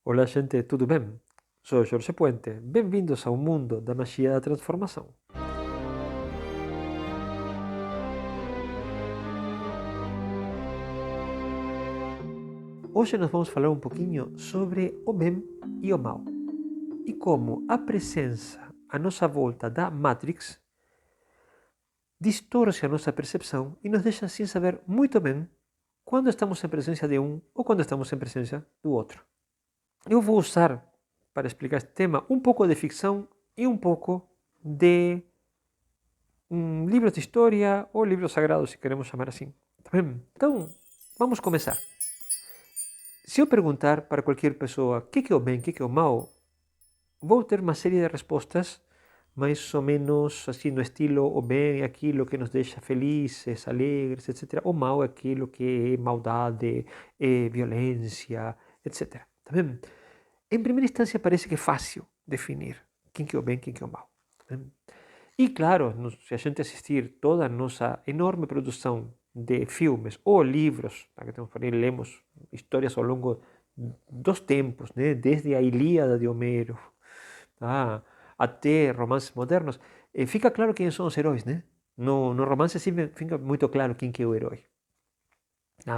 Olá, gente, tudo bem? Sou Jorge Puente. Bem-vindos ao mundo da magia da transformação. Hoje nós vamos falar um pouquinho sobre o bem e o mal e como a presença à nossa volta da Matrix distorce a nossa percepção e nos deixa sem saber muito bem quando estamos em presença de um ou quando estamos em presença do outro. Eu vou usar, para explicar este tema, um pouco de ficção e um pouco de livros de história ou livros sagrados, se queremos chamar assim. Tá bem? Então, vamos começar. Se eu perguntar para qualquer pessoa o que é o bem, o que é o mal, vou ter uma série de respostas mais ou menos assim no estilo: o bem é aquilo que nos deixa felizes, alegres, etc. O mal é aquilo que é maldade, é violência, etc. Tá bem? Em primeira instância parece que é fácil definir quem que é o bem, quem que é o mal. Tá bem? E claro, se a gente assistir toda a nossa enorme produção de filmes ou livros, que temos por aí, lemos histórias ao longo dos tempos, né? Desde a Ilíada de Homero, tá? Até romances modernos, fica claro quem são os heróis, né? No romance fica muito claro quem que é o herói.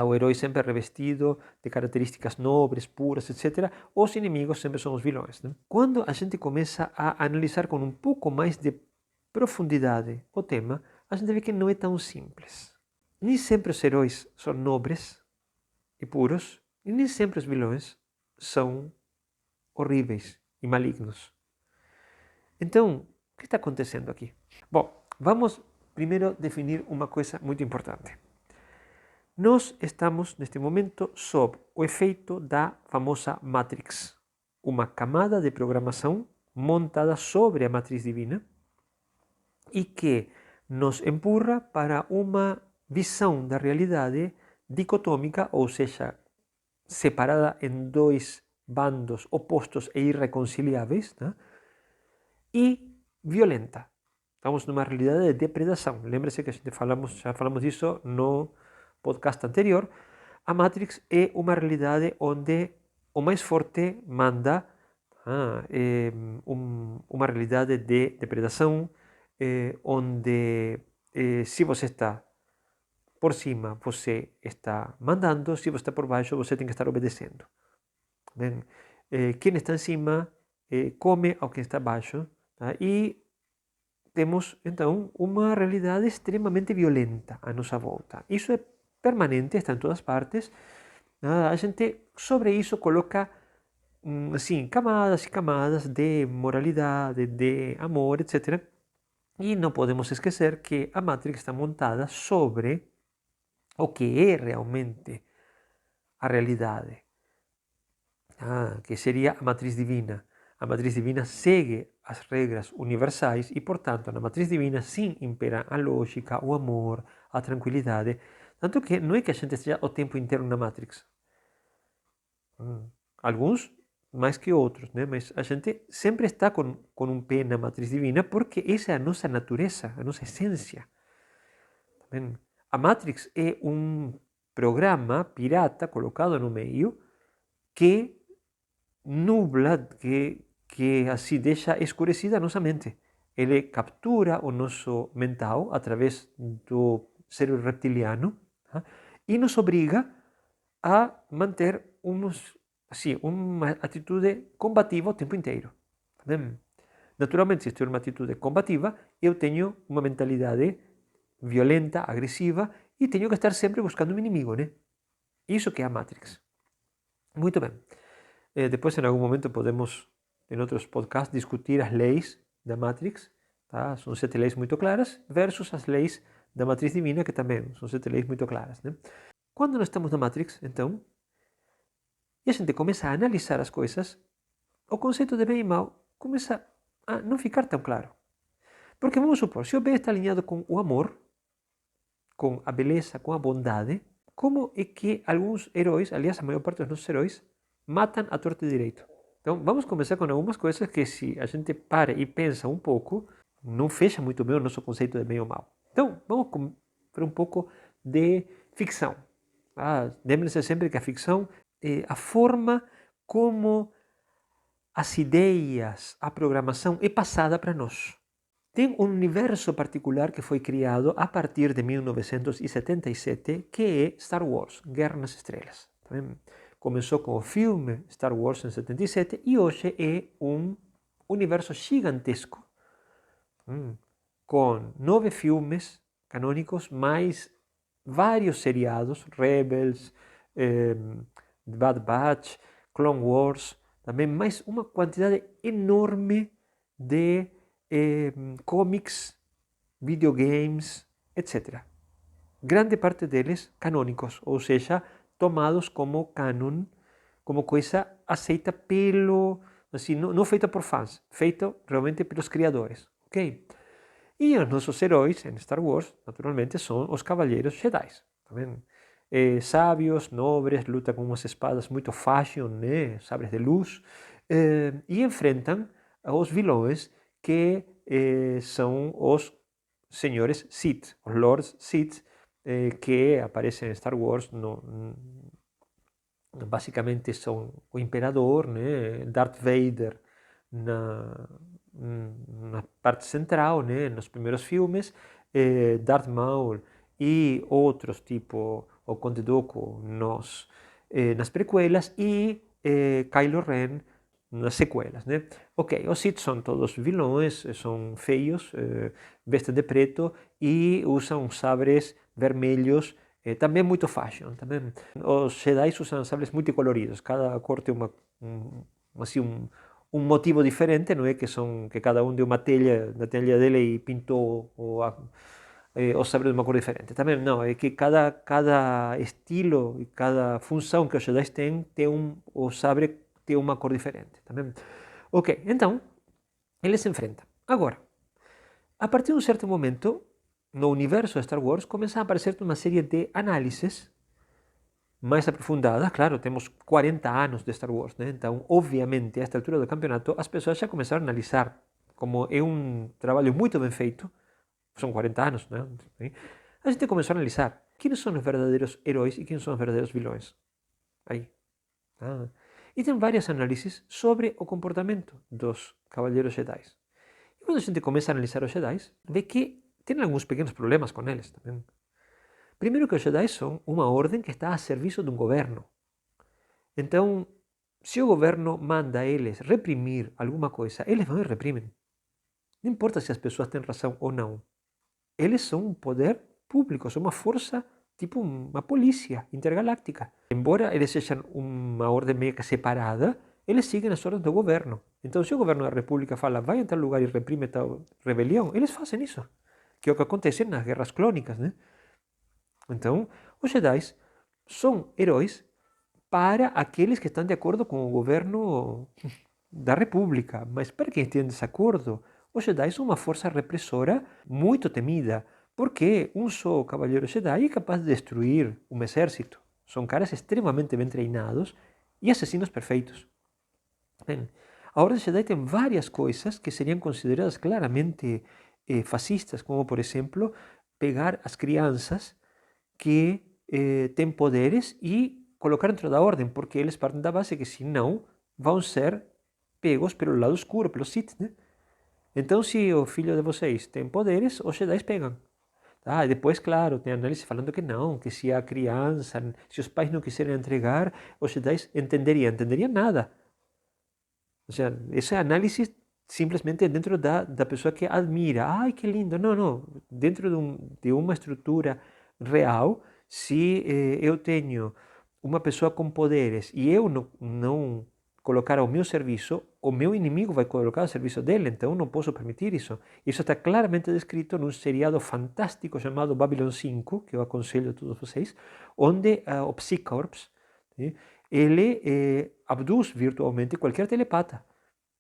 O herói sempre revestido de características nobres, puras, etc. Os inimigos sempre são os vilões, né? Quando a gente começa a analisar com um pouco mais de profundidade o tema, a gente vê que não é tão simples. Nem sempre os heróis são nobres e puros, e nem sempre os vilões são horríveis e malignos. Então, o que está acontecendo aqui? Bom, vamos primeiro definir uma coisa muito importante. Nós estamos, neste momento, sob o efeito da famosa Matrix, uma camada de programação montada sobre a matriz divina e que nos empurra para uma visão da realidade dicotômica, ou seja, separada em dois bandos opostos e irreconciliáveis, né? E violenta. Estamos numa realidade de depredação. Lembre-se que já falamos disso no podcast anterior. A Matrix é uma realidade onde o mais forte manda, uma realidade de depredação, onde se você está por cima, você está mandando, se você está por baixo, você tem que estar obedecendo. Bem, quem está em cima come ao que está abaixo, tá? E temos então uma realidade extremamente violenta à nossa volta. Isso é permanente, está em todas partes. A gente sobre isso coloca assim, camadas e camadas de moralidade, de amor, etc. E não podemos esquecer que a Matrix está montada sobre o que é realmente a realidade, que seria a matriz divina. A matriz divina segue as regras universais e, portanto, na matriz divina sim impera a lógica, o amor, a tranquilidade. Tanto que não é que a gente esteja o tempo inteiro na Matrix. Alguns mais que outros, né? Mas a gente sempre está com um pé na matriz divina porque essa é a nossa natureza, a nossa essência. A Matrix é um programa pirata colocado no meio que nubla, que assim deixa escurecida a nossa mente. Ele captura o nosso mental através do cérebro reptiliano, tá? E nos obriga a manter uma atitude combativa o tempo inteiro. Tá? Naturalmente, se estou numa atitude combativa, eu tenho uma mentalidade violenta, agressiva, e tenho que estar sempre buscando um inimigo, né? Isso que é a Matrix. Muito bem. Depois, em algum momento, podemos, em outros podcasts, discutir as leis da Matrix. Tá? São 7 leis muito claras versus as leis da matriz divina, que também são 7 leis muito claras. Né? Quando nós estamos na Matrix, então, e a gente começa a analisar as coisas, o conceito de bem e mal começa a não ficar tão claro. Porque vamos supor, se o bem está alinhado com o amor, com a beleza, com a bondade, como é que alguns heróis, aliás, a maior parte dos nossos heróis, matam a torta e direito? Então, vamos começar com algumas coisas que, se a gente para e pensa um pouco, não fecha muito bem o nosso conceito de bem ou mal. Então, vamos para um pouco de ficção. Lembre-se sempre que a ficção é a forma como as ideias, a programação é passada para nós. Tem um universo particular que foi criado a partir de 1977, que é Star Wars, Guerra nas Estrelas. Começou com o filme Star Wars em 77 e hoje é um universo gigantesco, com 9 filmes canônicos, mais vários seriados, Rebels, Bad Batch, Clone Wars, também mais uma quantidade enorme de cómics, videogames, etc. Grande parte deles canônicos, ou seja, tomados como canon, como coisa aceita pelo, assim, não feita por fãs, feita realmente pelos criadores, ok? E os nossos heróis em Star Wars, naturalmente, são os Cavaleiros Jedi. Também, sábios, nobres, lutam com umas espadas muito fashion, né? Sabres de luz, e enfrentam os vilões que são os senhores Sith, os Lords Sith, que aparecem em Star Wars. Basicamente são o Imperador, né? Darth Vader na parte central, né? Nos primeiros filmes, Darth Maul e outros, tipo o Conde Dooku nas prequelas e Kylo Ren nas sequelas, né? Ok, os Sith são todos vilões, são feios, vestem de preto e usam sabres vermelhos, também muito fashion. Também. Os Jedi usam sabres multicoloridos, cada cor tem um motivo diferente, não é? Que cada um deu uma telha da telha dele e pintou o sabre de uma cor diferente. Também não, é que cada estilo e cada função que os Jedi têm, o sabre tem uma cor diferente. Também. Ok, então, eles se enfrentam. Agora, a partir de um certo momento, no universo de Star Wars, começam a aparecer uma série de análises mais aprofundadas. Claro, temos 40 anos de Star Wars, né? Então, obviamente, a esta altura do campeonato, as pessoas já começaram a analisar, como é um trabalho muito bem feito, são 40 anos, né? A gente começou a analisar quem são os verdadeiros heróis e quem são os verdadeiros vilões. Aí. E tem várias análises sobre o comportamento dos Cavaleiros Jedi. E quando a gente começa a analisar os Jedi, vê que tem alguns pequenos problemas com eles também. Primeiro que os Jedi são uma ordem que está a serviço de um governo. Então, se o governo manda eles reprimir alguma coisa, eles vão e reprimem. Não importa se as pessoas têm razão ou não. Eles são um poder público, são uma força, tipo uma polícia intergaláctica. Embora eles sejam uma ordem meio que separada, eles seguem as ordens do governo. Então, se o governo da república fala, vai em tal lugar e reprime tal rebelião, eles fazem isso. Que é o que acontece nas guerras clônicas, né? Então, os Jedi são heróis para aqueles que estão de acordo com o governo da república. Mas para quem tem desacordo, os Jedi são uma força repressora muito temida, porque um só cavaleiro Jedi é capaz de destruir um exército. São caras extremamente bem treinados e assassinos perfeitos. Bem, a Ordem Jedi tem várias coisas que seriam consideradas claramente fascistas, como, por exemplo, pegar as crianças que têm poderes e colocar dentro da ordem, porque eles partem da base que, senão, vão ser pegos pelo lado escuro, pelo Sith, né? Então, se o filho de vocês tem poderes, os Jedi pegam. Tá? E depois, claro, tem análise falando que não, que se a criança, se os pais não quiserem entregar, os Jedi entenderiam nada. Ou seja, essa análise simplesmente dentro da pessoa que admira. Ai, que lindo. Não, não. Dentro de uma estrutura real, se eu tenho uma pessoa com poderes e eu não colocar ao meu serviço, o meu inimigo vai colocar ao serviço dele, então eu não posso permitir isso. Isso está claramente descrito num seriado fantástico chamado Babylon 5, que eu aconselho a todos vocês, onde o Psycorps, ele abduz virtualmente qualquer telepata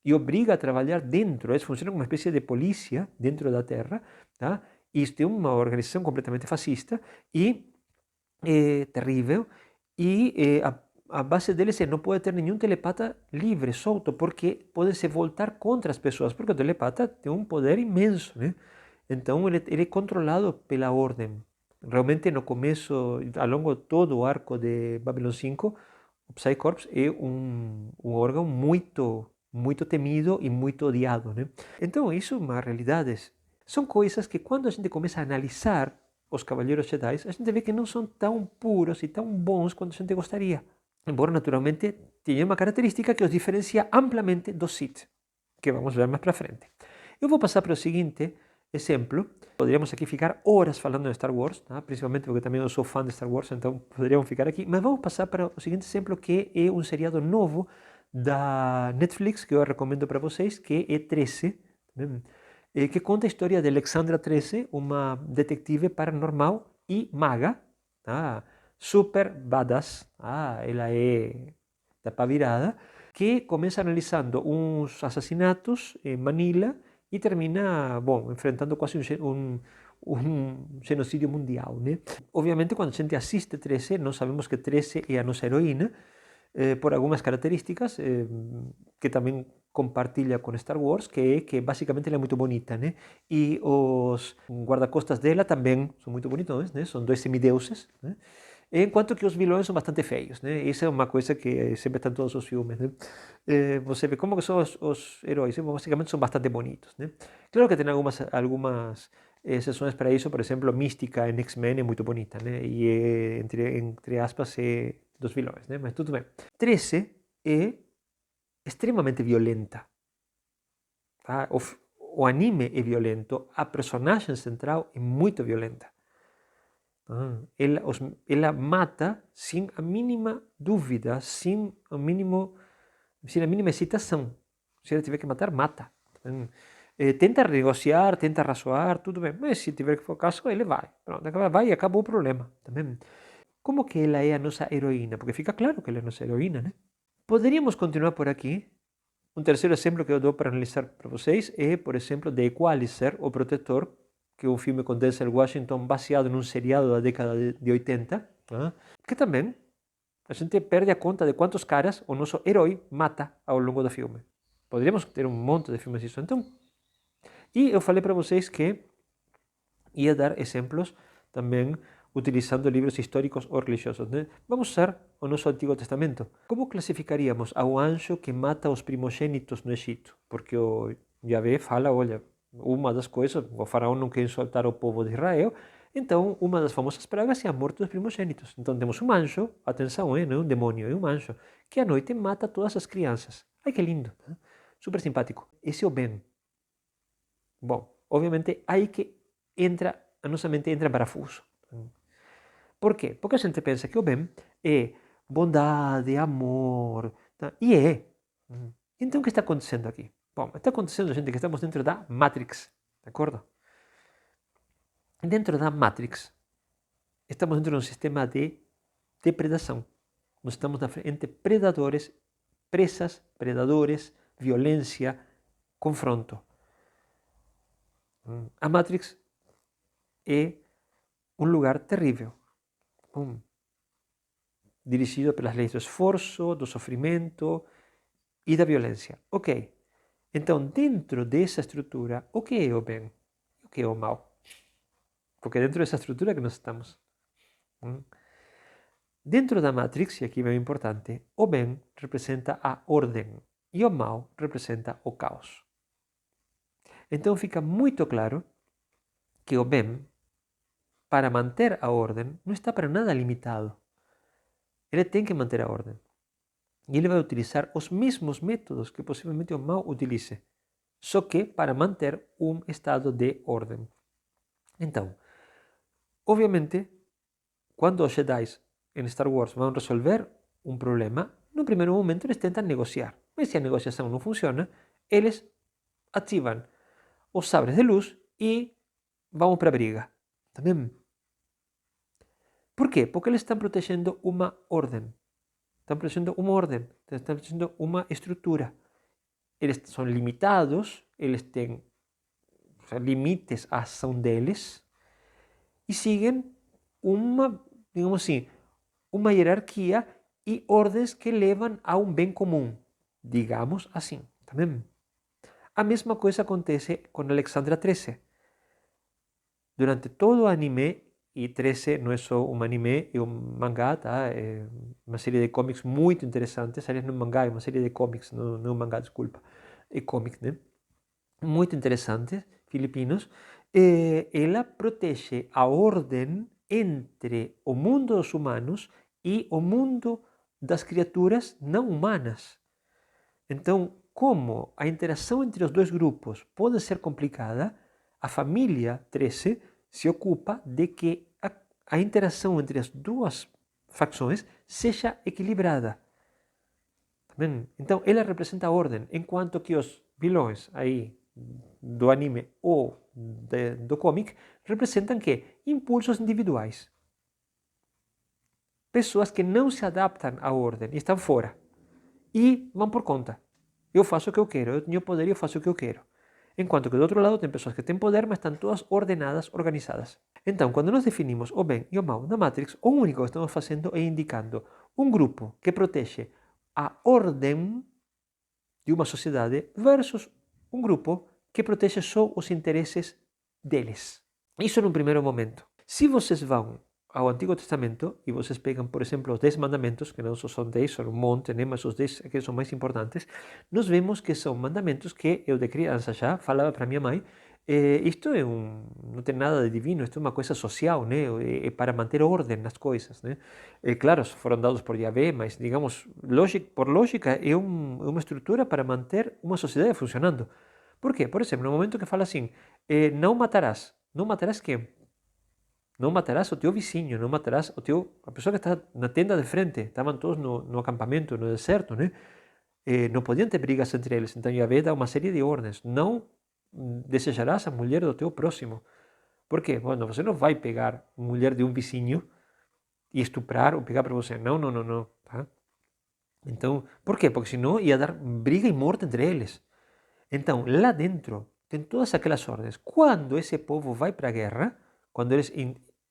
e obriga a trabalhar dentro, eles funcionam como uma espécie de polícia dentro da Terra, tá? Isto é uma organização completamente fascista e terrível, e a base deles é não pode ter nenhum telepata livre, solto, porque pode se voltar contra as pessoas, porque o telepata tem um poder imenso, né? Então ele é controlado pela ordem. Realmente no começo, ao longo de todo o arco de Babylon 5, o Psycorps é um órgão muito muito temido e muito odiado, né? Então, isso é uma realidade. São coisas que quando a gente começa a analisar os Cavaleiros Jedi, a gente vê que não são tão puros e tão bons quanto a gente gostaria. Embora, naturalmente, tenha uma característica que os diferencia amplamente dos Sith, que vamos ver mais para frente. Eu vou passar para o seguinte exemplo. Poderíamos aqui ficar horas falando de Star Wars, tá? Principalmente porque também eu sou fã de Star Wars, então poderíamos ficar aqui. Mas vamos passar para o seguinte exemplo, que é um seriado novo da Netflix, que eu recomendo para vocês, que é 13, né? Que conta a história de Alexandra 13, uma detetive paranormal e maga, tá? Super badass, ela é tapa virada, que começa analisando uns assassinatos em Manila e termina, bom, enfrentando quase um genocídio mundial, né? Obviamente, quando a gente assiste 13, nós sabemos que 13 é a nossa heroína, por algumas características que também compartilha com Star Wars, que é que basicamente ela é muito bonita, né? E os guarda-costas dela também são muito bonitos, né? São dois semideuses, né? Enquanto que os vilões são bastante feios, né? Isso é uma coisa que sempre está em todos os filmes, né? Você vê como que são os heróis, né? Basicamente são bastante bonitos, né? Claro que tem algumas exceções para isso, por exemplo, Mística em X-Men é muito bonita, né? E é, entre aspas, é dos vilões, né? Mas tudo bem. 13 é extremamente violenta, tá? O anime é violento, a personagem central é muito violenta. Ela mata sem a mínima dúvida, sem a mínima hesitação. Se ela tiver que matar, mata. Tenta negociar, tenta razoar, tudo bem. Mas se tiver que for o caso, ele vai. Pronto, vai e acabou o problema. Também. Como que ela é a nossa heroína? Porque fica claro que ela é a nossa heroína, né? Poderíamos continuar por aqui. Um terceiro exemplo que eu dou para analisar para vocês é, por exemplo, The Equalizer, O Protetor, que é um filme com Denzel Washington baseado num seriado da década de 80, que também a gente perde a conta de quantos caras o nosso herói mata ao longo do filme. Poderíamos ter um monte de filmes disso. Então, e eu falei para vocês que ia dar exemplos também utilizando livros históricos ou religiosos, né? Vamos usar o nosso Antigo Testamento. Como classificaríamos ao anjo que mata os primogênitos no Egito? Porque o Yahvé fala, olha, uma das coisas, o faraó não quer soltar o povo de Israel, então uma das famosas pragas é a morte dos primogênitos. Então temos um anjo, atenção, não é um demônio, é um anjo, que à noite mata todas as crianças. Ai que lindo, né? Super simpático. Esse é o bem. Bom, obviamente aí que entra, a nossa mente entra em parafuso. Por quê? Porque a gente pensa que o bem é bondade, amor, tá? E é. Então o que está acontecendo aqui? Bom, está acontecendo, gente, que estamos dentro da Matrix, de acordo? Dentro da Matrix, estamos dentro de um sistema de depredação. Nós estamos entre predadores, presas, predadores, violência, confronto. A Matrix é um lugar terrível, dirigido pelas leis do esforço, do sofrimento e da violência. Ok, então dentro dessa estrutura, o que é o bem? O que é o mal? Porque dentro dessa estrutura que nós estamos. Dentro da Matrix, e aqui é importante, o bem representa a ordem e o mal representa o caos. Então fica muito claro que o bem, para manter a ordem, não está para nada limitado. Ele tem que manter a ordem. E ele vai utilizar os mesmos métodos que possivelmente o mal utilize, só que para manter um estado de ordem. Então, obviamente, quando os Jedi em Star Wars vão resolver um problema, no primeiro momento eles tentam negociar. Mas se a negociação não funciona, eles ativam os sabres de luz e vão para a briga. Também. Por quê? Porque eles estão protegendo uma ordem. Estão protegendo uma ordem, estão protegendo uma estrutura. Eles são limitados, eles têm limites à ação deles e seguem uma, digamos assim, uma hierarquia e ordens que levam a um bem comum, digamos assim, também. A mesma coisa acontece com Alexandra 13. Durante todo o anime e 13 não é só um anime, é um mangá, tá? É uma série de cómics muito interessantes. Aliás, não é um mangá, é uma série de cómics, não é um mangá, desculpa. É cómic, né? Muito interessantes, filipinos. Ela protege a ordem entre o mundo dos humanos e o mundo das criaturas não humanas. Então, como a interação entre os dois grupos pode ser complicada, a família 13 se ocupa de que a interação entre as duas facções seja equilibrada. Então, ela representa a ordem, enquanto que os vilões aí do anime ou do cómic representam que impulsos individuais. Pessoas que não se adaptam à ordem, estão fora e vão por conta. Eu faço o que eu quero, eu tenho poder e eu faço o que eu quero. Enquanto que do outro lado tem pessoas que têm poder, mas estão todas ordenadas, organizadas. Então, quando nós definimos o bem e o mal na Matrix, o único que estamos fazendo é indicando um grupo que protege a ordem de uma sociedade versus um grupo que protege só os interesses deles. Isso num primeiro momento. Se vocês vão ao Antigo Testamento e vocês pegam, por exemplo, os 10 mandamentos, que não só são 10, são um monte, né? Mas os 10 que são mais importantes, nós vemos que são mandamentos que eu de criança já falava para minha mãe, isto não tem nada de divino, isto é uma coisa social, né? É para manter ordem nas coisas, né? Claro, foram dados por Yahvé, mas, digamos, por lógica, é uma estrutura para manter uma sociedade funcionando. Por quê? Por exemplo, no momento que fala assim, não matarás. Não matarás quem? Não matarás o teu vizinho, não matarás a pessoa que está na tenda de frente. Estavam todos no acampamento, no deserto, né? Não podiam ter brigas entre eles. Então, Yahvé dá uma série de ordens. Não desejarás a mulher do teu próximo. Por quê? Bueno, você não vai pegar a mulher de um vizinho e estuprar ou pegar para você. Não, não, não, não. Tá? Então, por quê? Porque senão ia dar briga e morte entre eles. Então, lá dentro, tem todas aquelas ordens. Quando esse povo vai para a guerra, quando eles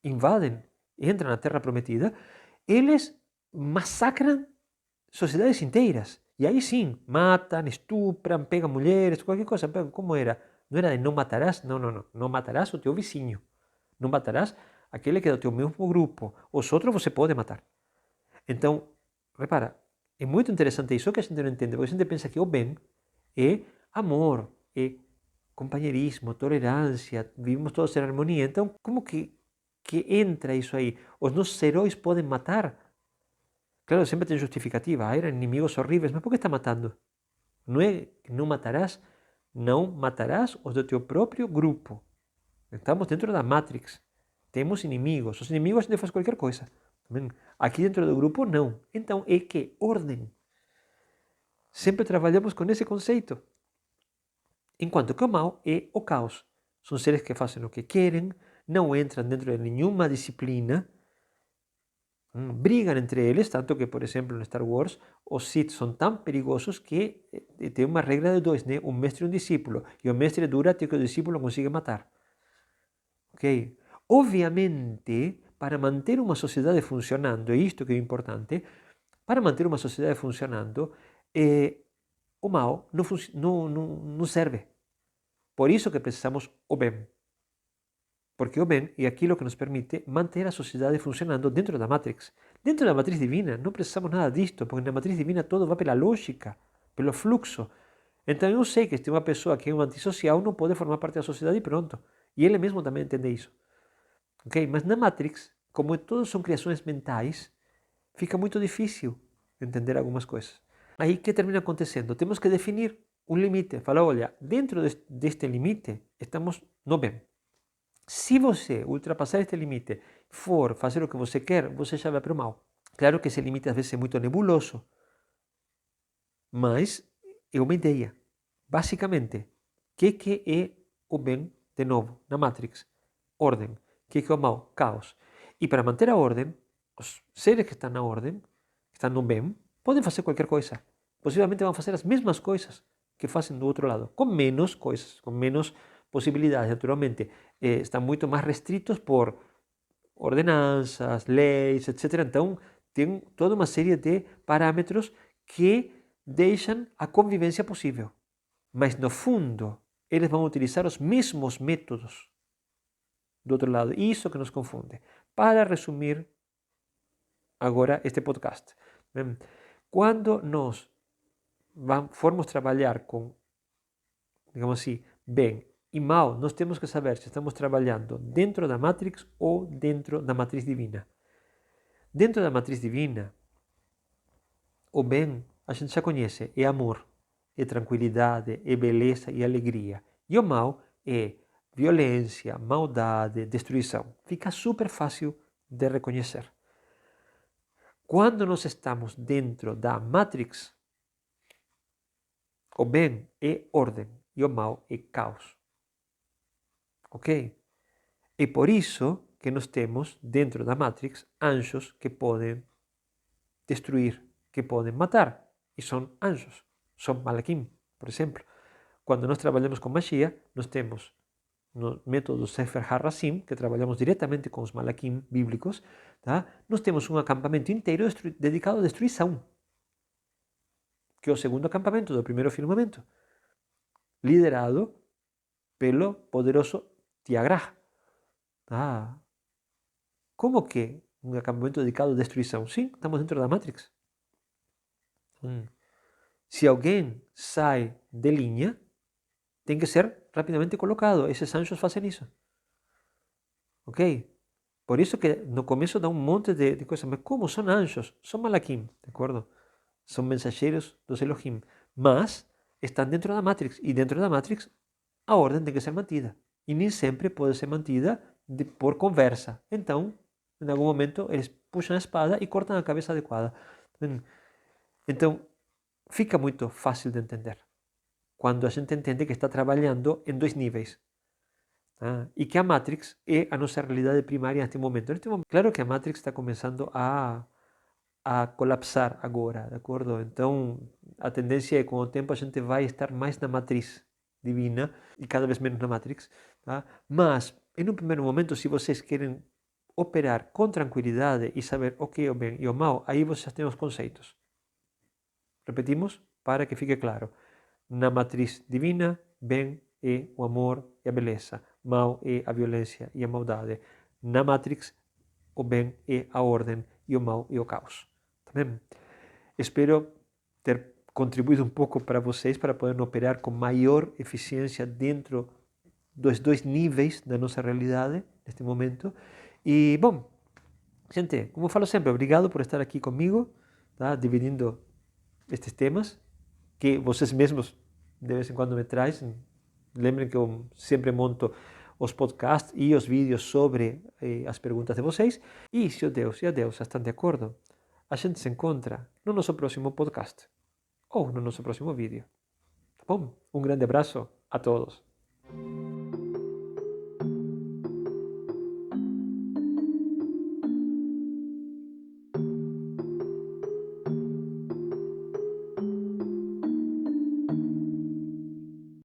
invadem, entram na Terra Prometida, eles massacram sociedades inteiras. E aí sim, matam, estupram, pegam mulheres, qualquer coisa. Como era? Não era de não matarás? Não, não, não. Não matarás o teu vizinho. Não matarás aquele que é do teu mesmo grupo. Os outros você pode matar. Então, repara, é muito interessante isso que a gente não entende, porque a gente pensa que o bem é amor, é companheirismo, tolerância, vivimos todos em harmonia. Então, como que entra isso aí? Os nossos heróis podem matar? Claro, sempre tem justificativa. Eram inimigos horríveis, mas por que está matando? Não é que não matarás os do teu próprio grupo. Estamos dentro da Matrix. Temos inimigos. Os inimigos a gente faz qualquer coisa. Aqui dentro do grupo, não. Então, é que ordem. Sempre trabalhamos com esse conceito. Enquanto que o mal é o caos. São seres que fazem o que querem, não entram dentro de nenhuma disciplina, brigam entre eles, tanto que, por exemplo, no Star Wars, os Sith são tão perigosos que tem uma regra de dois, né? Um mestre e um discípulo. E o mestre dura até que o discípulo consiga matar. Ok? Obviamente, para manter uma sociedade funcionando, e isto que é importante, para manter uma sociedade funcionando, o mal não serve. Por isso que precisamos o bem. Porque o bem é aquilo que nos permite manter a sociedade funcionando dentro da Matrix. Dentro da matriz divina, não precisamos nada disto, porque na matriz divina todo vai pela lógica, pelo fluxo. Então eu sei que se tem uma pessoa que é um antissocial, não pode formar parte da sociedade e pronto. E ele mesmo também entende isso. Okay? Mas na Matrix, como todos são criações mentais, fica muito difícil entender algumas coisas. Aí o que termina acontecendo? Temos que definir um limite. Falar, olha, dentro deste limite, estamos no bem. Se você ultrapassar este limite, for fazer o que você quer, você já vai para o mal. Claro que esse limite às vezes é muito nebuloso, mas é uma ideia. Basicamente, o que é o bem, de novo, na Matrix? Ordem. O que é o mal? Caos. E para manter a ordem, os seres que estão na ordem, que estão no bem, podem fazer qualquer coisa. Possivelmente vão fazer as mesmas coisas que fazem do outro lado, com menos coisas, com menos possibilidades, naturalmente. Estão muito mais restritos por ordenanças, leis, etc. Então, tem toda uma série de parâmetros que deixam a convivência possível. Mas, no fundo, eles vão utilizar os mesmos métodos do outro lado. Isso que nos confunde. para resumir agora este podcast. Quando nós formos trabalhar com, digamos assim, bem e mal, nós temos que saber se estamos trabalhando dentro da Matrix ou dentro da matriz divina. Dentro da matriz divina, o bem a gente já conhece, é amor, é tranquilidade, é beleza e alegria. E o mal é violência, maldade, destruição. Fica super fácil de reconhecer. Quando nós estamos dentro da Matrix, o bem é ordem e o mal é caos. Ok? É por isso que nós temos dentro da Matrix anjos que podem destruir, que podem matar. E são anjos, são malaquim, por exemplo. Quando nós trabalhamos com magia, nós temos no método Sefer HaRacim, que trabalhamos diretamente com os malaquim bíblicos, tá? Nós temos um acampamento inteiro dedicado à destruição, que é o segundo acampamento do primeiro firmamento, liderado pelo poderoso Tiagrah. Tá? Como que um acampamento dedicado à destruição? Sim, estamos dentro da Matrix. Se alguém sai de linha, tem que ser rapidamente colocado. Esses anjos fazem isso. Ok? Por isso que no começo dá um monte de coisas. Mas como? São anjos. São malaquim, de acordo? São mensageiros dos Elohim. Mas estão dentro da Matrix. E dentro da Matrix, a ordem tem que ser mantida. E nem sempre pode ser mantida por conversa. Então, em algum momento, eles puxam a espada e cortam a cabeça adequada. Então, fica muito fácil de entender quando a gente entende que está trabalhando em dois níveis. E que a Matrix é a nossa realidade primária neste momento. Claro que a Matrix está começando a colapsar agora, de acordo? Então, a tendência é que com o tempo a gente vai estar mais na matriz divina e cada vez menos na Matrix. Tá? Mas, em um primeiro momento, se vocês querem operar com tranquilidade e saber o que é o bem e o mal, aí vocês têm os conceitos. Repetimos para que fique claro. Na matriz divina, bem é o amor e a beleza. Mal é a violência e a maldade. Na Matrix, o bem é a ordem e o mal é o caos. Tá bem? Espero ter contribuído um pouco para vocês para poderem operar com maior eficiência dentro dos dois níveis da nossa realidade neste momento. E, bom, gente, como falo sempre, obrigado por estar aqui comigo, tá? Dividindo estes temas que vocês mesmos de vez em quando me trazem. Lembrem que eu sempre monto os podcasts e os vídeos sobre as perguntas de vocês. E se o Deus e a Deus estão de acordo, a gente se encontra no nosso próximo podcast ou no nosso próximo vídeo. Tá bom? Um grande abraço a todos.